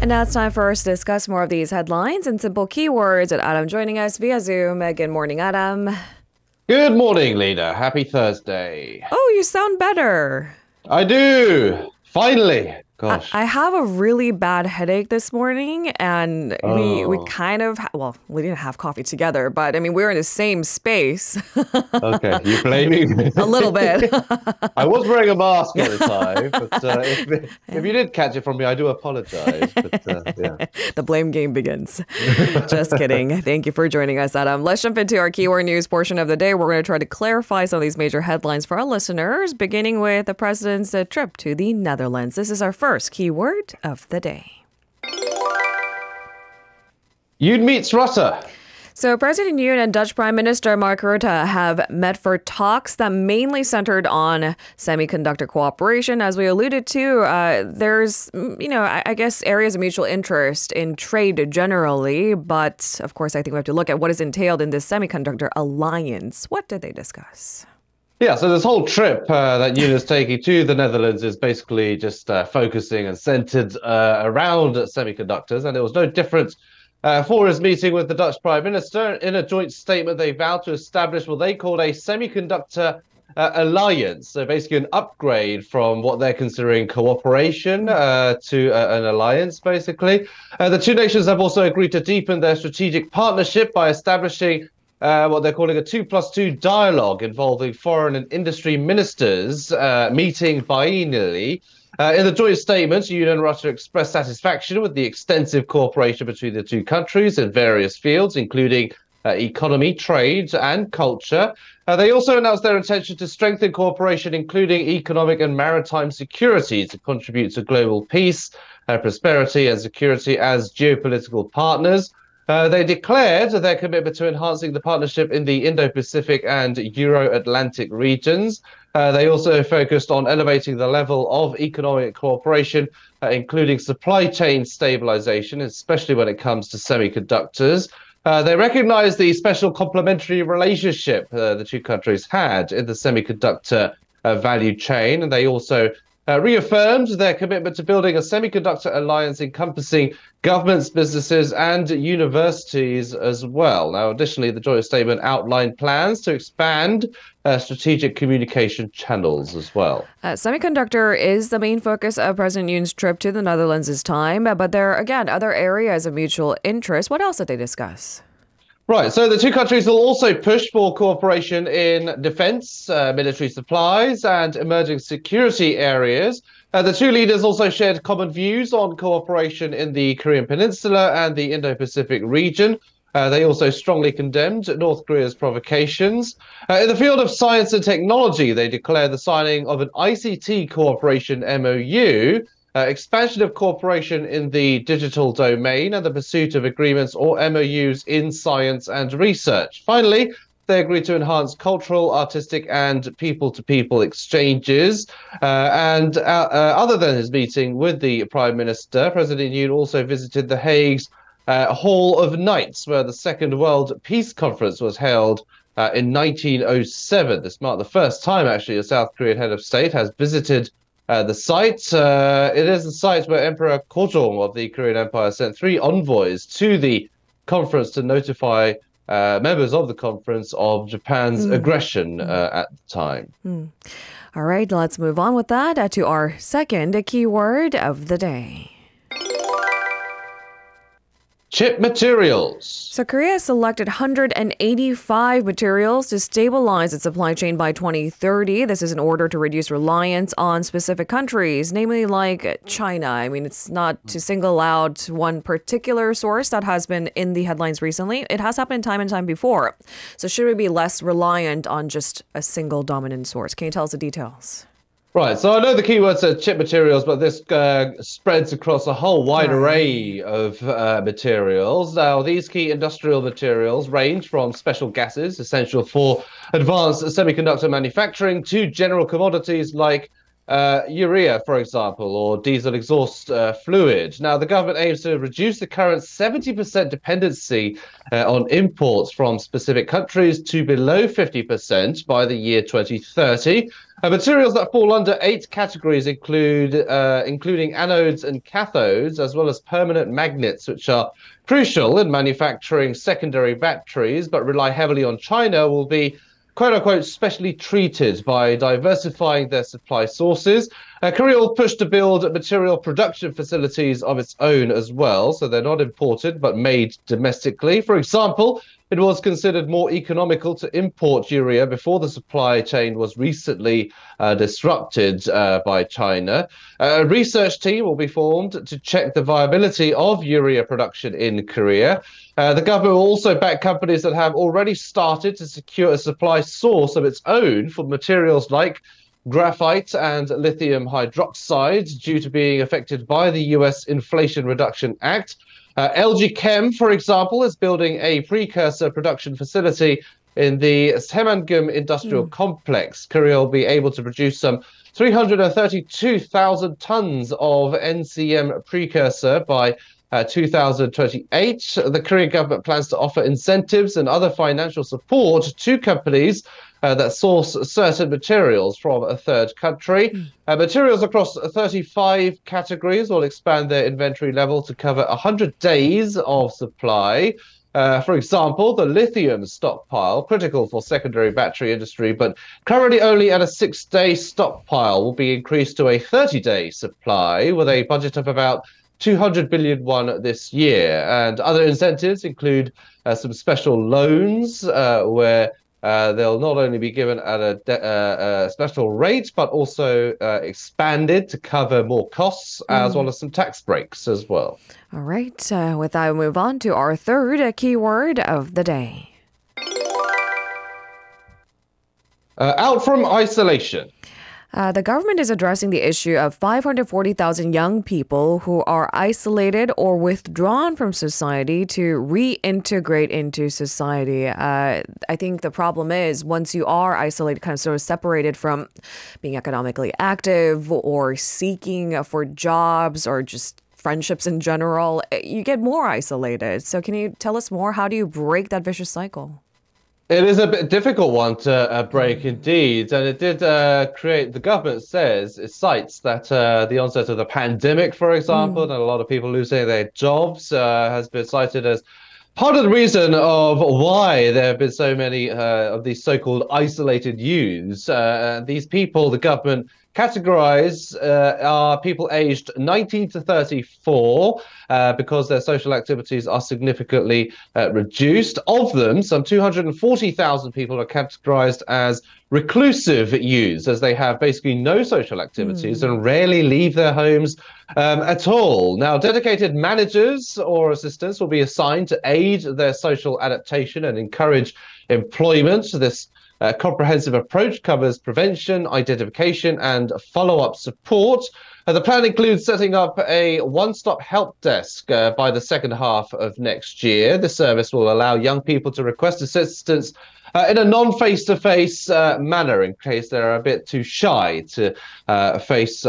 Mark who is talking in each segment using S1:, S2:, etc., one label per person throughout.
S1: And now it's time for us to discuss more of these headlines and simple keywords. And Adam joining us via Zoom. Good morning, Adam.
S2: Good morning, Lena. Happy Thursday.
S1: Oh, you sound better.
S2: I do. Finally. Gosh.
S1: I have a really bad headache this morning, and we
S2: Oh,
S1: kind of, we didn't have coffee together, but I mean, we were in the same space.
S2: okay. You blaming me?
S1: A little bit.
S2: I was wearing a mask at the time, but if you did catch it from me, I do apologize. But yeah.
S1: The blame game begins. Just kidding. Thank you for joining us, Adam. Let's jump into our keyword news portion of the day. We're going to try to clarify some of these major headlines for our listeners, beginning with the president's trip to the Netherlands. This is our first keyword of the day.
S2: Yoon meets Rutte.
S1: So President Yoon and Dutch Prime Minister Mark Rutte have met for talks that mainly centered on semiconductor cooperation. As we alluded to, there's, I guess areas of mutual interest in trade generally. But of course, I think we have to look at what is entailed in this semiconductor alliance. What did they discuss?
S2: Yeah, so this whole trip that Yoon is taking to the Netherlands is basically just focusing and centered around semiconductors, and it was no different for his meeting with the Dutch Prime Minister. In a joint statement, they vowed to establish what they called a semiconductor alliance, so basically an upgrade from what they're considering cooperation to an alliance, basically. The two nations have also agreed to deepen their strategic partnership by establishing what they're calling a 2+2 dialogue involving foreign and industry ministers meeting biennially. In the joint statement, Yoon and Rutte expressed satisfaction with the extensive cooperation between the two countries in various fields, including economy, trade, and culture. They also announced their intention to strengthen cooperation, including economic and maritime security, to contribute to global peace, prosperity, and security as geopolitical partners. They declared their commitment to enhancing the partnership in the Indo-Pacific and Euro-Atlantic regions. They also focused on elevating the level of economic cooperation, including supply chain stabilization, especially when it comes to semiconductors. They recognized the special complementary relationship the two countries had in the semiconductor value chain, and they also reaffirmed their commitment to building a semiconductor alliance encompassing governments, businesses, and universities as well. Now, additionally, the joint statement outlined plans to expand strategic communication channels as well.
S1: Semiconductor is the main focus of President Yoon's trip to the Netherlands this time, but there are, again, other areas of mutual interest. What else did they discuss?
S2: Right, so the two countries will also push for cooperation in defense, military supplies, and emerging security areas. The two leaders also shared common views on cooperation in the Korean Peninsula and the Indo-Pacific region. They also strongly condemned North Korea's provocations. In the field of science and technology, they declared the signing of an ICT cooperation MOU, expansion of cooperation in the digital domain, and the pursuit of agreements or MOUs in science and research. Finally, they agreed to enhance cultural, artistic, and people-to-people exchanges. Other than his meeting with the Prime Minister, President Yoon also visited The Hague's Hall of Knights, where the Second World Peace Conference was held in 1907. This marked the first time, actually, a South Korean head of state has visited the site. It is the site where Emperor Gojong of the Korean Empire sent 3 envoys to the conference to notify members of the conference of Japan's aggression at the time.
S1: All right, let's move on with that to our second keyword of the day.
S2: Chip materials.
S1: So Korea selected 185 materials to stabilize its supply chain by 2030. This is in order to reduce reliance on specific countries, namely like China. I mean, it's not to single out one particular source that has been in the headlines recently. It has happened time and time before. So should we be less reliant on just a single dominant source? Can you tell us the details?
S2: Right, so I know the keywords are chip materials, but this spreads across a whole wide array of materials. Now, these key industrial materials range from special gases essential for advanced semiconductor manufacturing to general commodities like urea, for example, or diesel exhaust fluid. Now, the government aims to reduce the current 70% dependency on imports from specific countries to below 50% by the year 2030. Materials that fall under 8 categories including anodes and cathodes, as well as permanent magnets, which are crucial in manufacturing secondary batteries, but rely heavily on China, will be quote unquote specially treated by diversifying their supply sources. Korea will push to build material production facilities of its own as well, so they're not imported but made domestically. For example, it was considered more economical to import urea before the supply chain was recently disrupted by China. A research team will be formed to check the viability of urea production in Korea. The government will also back companies that have already started to secure a supply source of its own for materials like graphite and lithium hydroxide, due to being affected by the US Inflation Reduction Act. LG Chem, for example, is building a precursor production facility in the Saemangum Industrial Complex. Korea will be able to produce some 332,000 tons of NCM precursor by 2028. The Korean government plans to offer incentives and other financial support to companies that source certain materials from a third country. Materials across 35 categories will expand their inventory level to cover 100 days of supply. For example, the lithium stockpile, critical for secondary battery industry, but currently only at a 6-day stockpile, will be increased to a 30-day supply with a budget of about 200 billion won this year. And other incentives include some special loans where they'll not only be given at a special rate, but also expanded to cover more costs, as well as some tax breaks as well.
S1: All right. With that, we'll move on to our third keyword of the day.
S2: Out from isolation.
S1: The government is addressing the issue of 540,000 young people who are isolated or withdrawn from society to reintegrate into society. I think the problem is once you are isolated, kind of sort of separated from being economically active or seeking for jobs or just friendships in general, you get more isolated. So can you tell us more? How do you break that vicious cycle?
S2: It is a bit difficult one to break indeed, and it did create, the government says, it cites that the onset of the pandemic, for example, and a lot of people losing their jobs has been cited as part of the reason of why there have been so many of these so-called isolated youths. These people, the government categorize are people aged 19 to 34 because their social activities are significantly reduced. Of them, some 240,000 people are categorized as reclusive youths, as they have basically no social activities and rarely leave their homes at all. Now, dedicated managers or assistants will be assigned to aid their social adaptation and encourage employment. This comprehensive approach covers prevention, identification, and follow-up support. The plan includes setting up a one-stop help desk by the second half of next year. The service will allow young people to request assistance in a non-face-to-face manner in case they're a bit too shy to face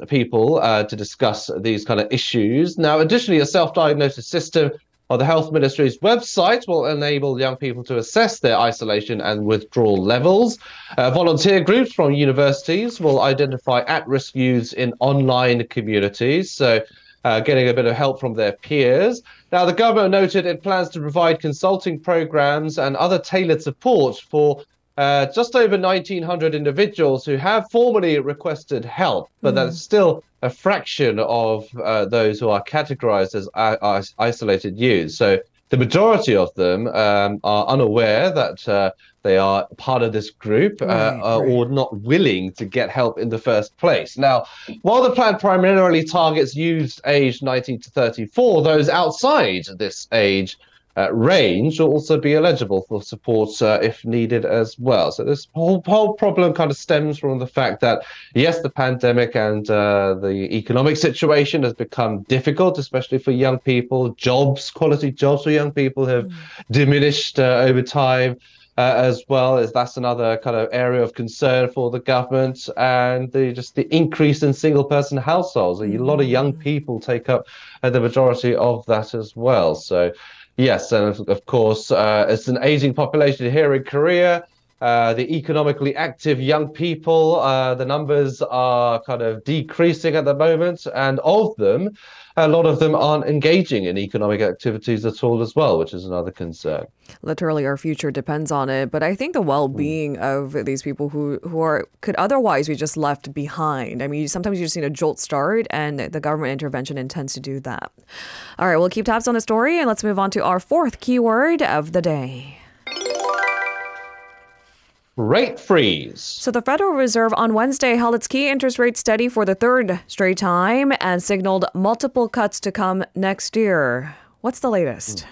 S2: people to discuss these kind of issues. Now, additionally, a self-diagnosis system on the Health Ministry's website will enable young people to assess their isolation and withdrawal levels. Volunteer groups from universities will identify at-risk youths in online communities, so getting a bit of help from their peers. Now, the government noted it plans to provide consulting programs and other tailored support for just over 1,900 individuals who have formally requested help, but that's still a fraction of those who are categorized as isolated youths. So the majority of them are unaware that they are part of this group or not willing to get help in the first place. Now, while the plan primarily targets youths aged 19 to 34, those outside this age range will also be eligible for support if needed as well. So this whole problem kind of stems from the fact that, yes, the pandemic and the economic situation has become difficult, especially for young people. Jobs, quality jobs for young people have diminished over time. As well as that's another kind of area of concern for the government, and the increase in single-person households. A lot of young people take up the majority of that as well. So, yes, and of course, it's an aging population here in Korea. the economically active young people, the numbers are kind of decreasing at the moment, and of them, a lot of them aren't engaging in economic activities at all as well, which is another concern.
S1: Literally, our future depends on it. But I think the well-being of these people who could otherwise be just left behind. I mean, sometimes you just need a jolt start, and the government intervention intends to do that. All right, we'll keep tabs on the story, and let's move on to our fourth keyword of the day.
S2: Rate freeze.
S1: So the Federal Reserve on Wednesday held its key interest rate steady for the third straight time and signaled multiple cuts to come next year. What's the latest?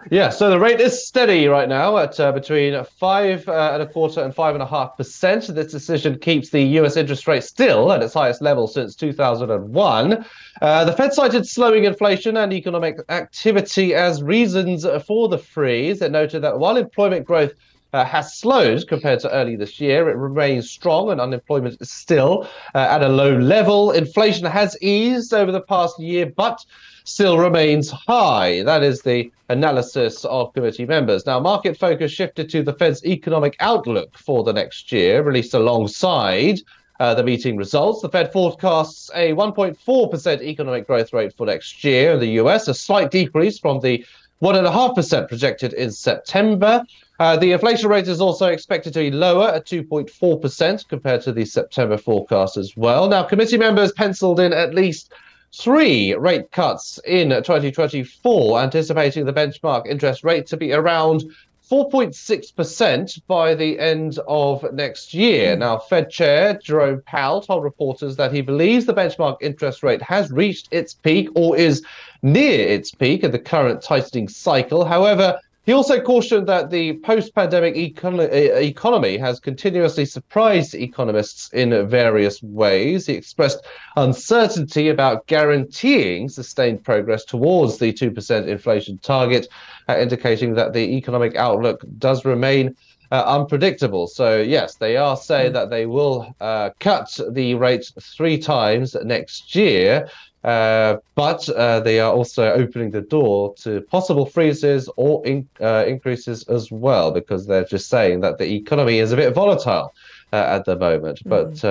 S2: Yeah, so the rate is steady right now at between 5.25% and 5.5%. This decision keeps the US interest rate still at its highest level since 2001. The Fed cited slowing inflation and economic activity as reasons for the freeze. It noted that while employment growth has slowed compared to early this year, it remains strong and unemployment is still at a low level. Inflation has eased over the past year, but still remains high. That is the analysis of committee members. Now, market focus shifted to the Fed's economic outlook for the next year, released alongside the meeting results. The Fed forecasts a 1.4% economic growth rate for next year in the US, a slight decrease from the 1.5% projected in September. The inflation rate is also expected to be lower at 2.4% compared to the September forecast as well. Now, committee members penciled in at least 3 rate cuts in 2024, anticipating the benchmark interest rate to be around 4.6% by the end of next year. Now, Fed Chair Jerome Powell told reporters that he believes the benchmark interest rate has reached its peak or is near its peak in the current tightening cycle. However, he also cautioned that the post-pandemic economy has continuously surprised economists in various ways. He expressed uncertainty about guaranteeing sustained progress towards the 2% inflation target, indicating that the economic outlook does remain unpredictable. So, yes, they are saying that they will cut the rate 3 times next year. But they are also opening the door to possible freezes or increases as well, because they're just saying that the economy is a bit volatile at the moment. But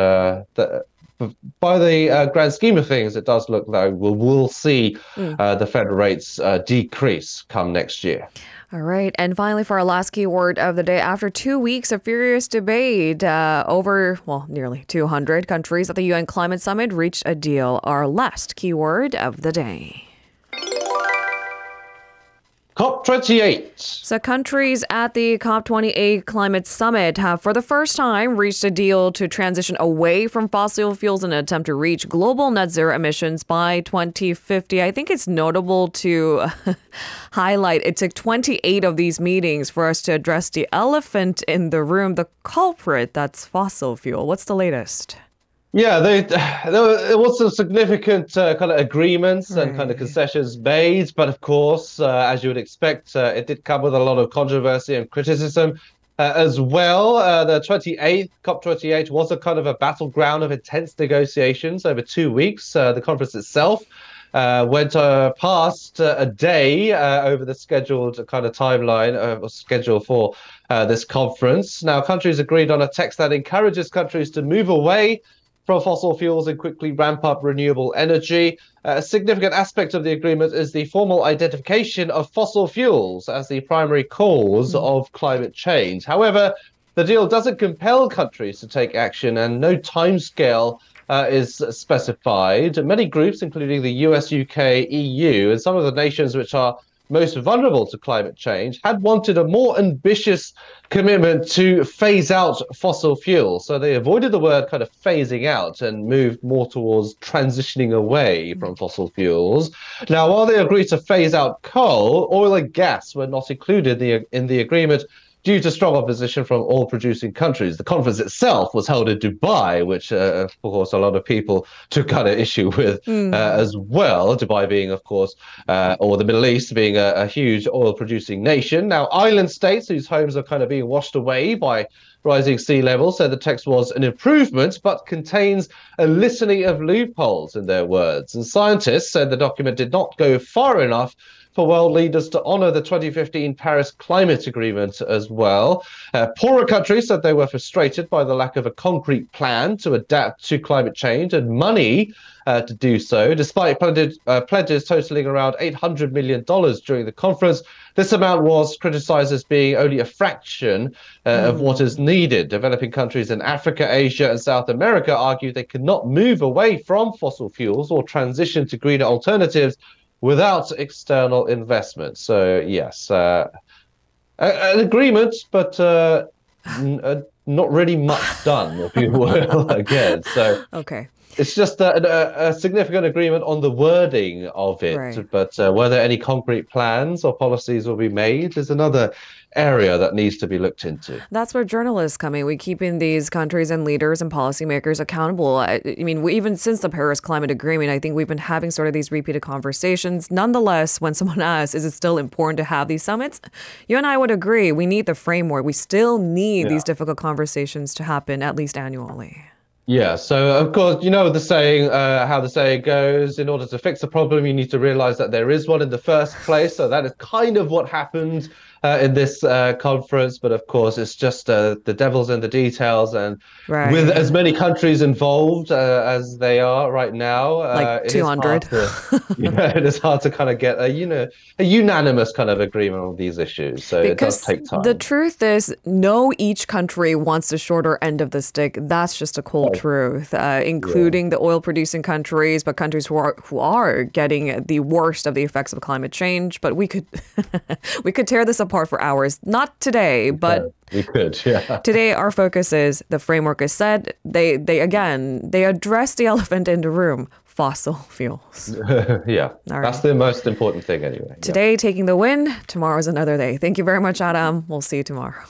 S2: by the grand scheme of things, it does look like we'll see the Fed rates decrease come next year.
S1: All right. And finally, for our last keyword of the day, after 2 weeks of furious debate, nearly 200 countries at the UN Climate Summit reached a deal. Our last keyword of the day.
S2: COP28.
S1: So countries at the COP28 Climate Summit have for the first time reached a deal to transition away from fossil fuels in an attempt to reach global net zero emissions by 2050. I think it's notable to highlight it took 28 of these meetings for us to address the elephant in the room, the culprit that's fossil fuel. What's the latest?
S2: Yeah, there was some significant kind of agreements and kind of concessions made, but of course, as you would expect, it did come with a lot of controversy and criticism as well. The COP28 was a kind of a battleground of intense negotiations over 2 weeks. The conference itself went past a day over the scheduled kind of timeline schedule for this conference. Now, countries agreed on a text that encourages countries to move away from fossil fuels and quickly ramp up renewable energy. A significant aspect of the agreement is the formal identification of fossil fuels as the primary cause of climate change. However, the deal doesn't compel countries to take action, and no timescale is specified. Many groups, including the US, UK, EU, and some of the nations which are most vulnerable to climate change, had wanted a more ambitious commitment to phase out fossil fuels. So they avoided the word kind of phasing out and moved more towards transitioning away from fossil fuels. Now, while they agreed to phase out coal, oil and gas were not included in the agreement due to strong opposition from oil-producing countries. The conference itself was held in Dubai, which, of course, a lot of people took kind of issue with as well. Dubai being, of course, or the Middle East being a huge oil-producing nation. Now, island states whose homes are kind of being washed away by rising sea levels said the text was an improvement, but contains a litany of loopholes, in their words. And scientists said the document did not go far enough for world leaders to honor the 2015 Paris Climate Agreement as as well. Poorer countries said they were frustrated by the lack of a concrete plan to adapt to climate change and money to do so, despite pledges totaling around $800 million during the conference. This amount was criticized as being only a fraction of what is needed. Developing countries in Africa, Asia, and South America argue they cannot move away from fossil fuels or transition to greener alternatives without external investment. So, yes, an agreement, but not really much done, if you will, again. So,
S1: Okay.
S2: it's just a significant agreement on the wording of it,
S1: Right.
S2: but whether any concrete plans or policies will be made is another area that needs to be looked into.
S1: That's where journalists come in. We keeping these countries and leaders and policymakers accountable. I mean, even since the Paris Climate Agreement, I think we've been having sort of these repeated conversations. Nonetheless, when someone asks, is it still important to have these summits? You and I would agree. We need the framework. We still need these difficult conversations to happen at least annually.
S2: Yeah, so of course, you know the saying, how the saying goes, in order to fix a problem, you need to realize that there is one in the first place. So that is kind of what happened in this conference. But of course, it's just the devil's in the details. And with as many countries involved as they are right now,
S1: Like
S2: it is hard
S1: 200.
S2: it is hard to kind of get a unanimous kind of agreement on these issues. So it does take time.
S1: The truth is, no, each country wants the shorter end of the stick. That's just a cold truth, including the oil-producing countries, but countries who are getting the worst of the effects of climate change. But we could we could tear this apart for hours. Not today, but
S2: we could. Yeah.
S1: Today, our focus is the framework is set. They address the elephant in the room. Fossil fuels.
S2: Yeah, that's the most important thing anyway.
S1: Today, taking the win. Tomorrow's another day. Thank you very much, Adam. We'll see you tomorrow.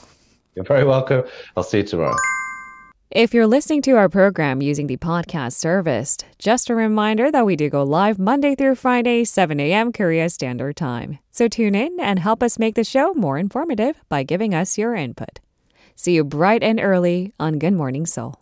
S2: You're very welcome. I'll see you tomorrow.
S3: If you're listening to our program using the podcast service, just a reminder that we do go live Monday through Friday, 7 a.m. Korea Standard Time. So tune in and help us make the show more informative by giving us your input. See you bright and early on Good Morning Seoul.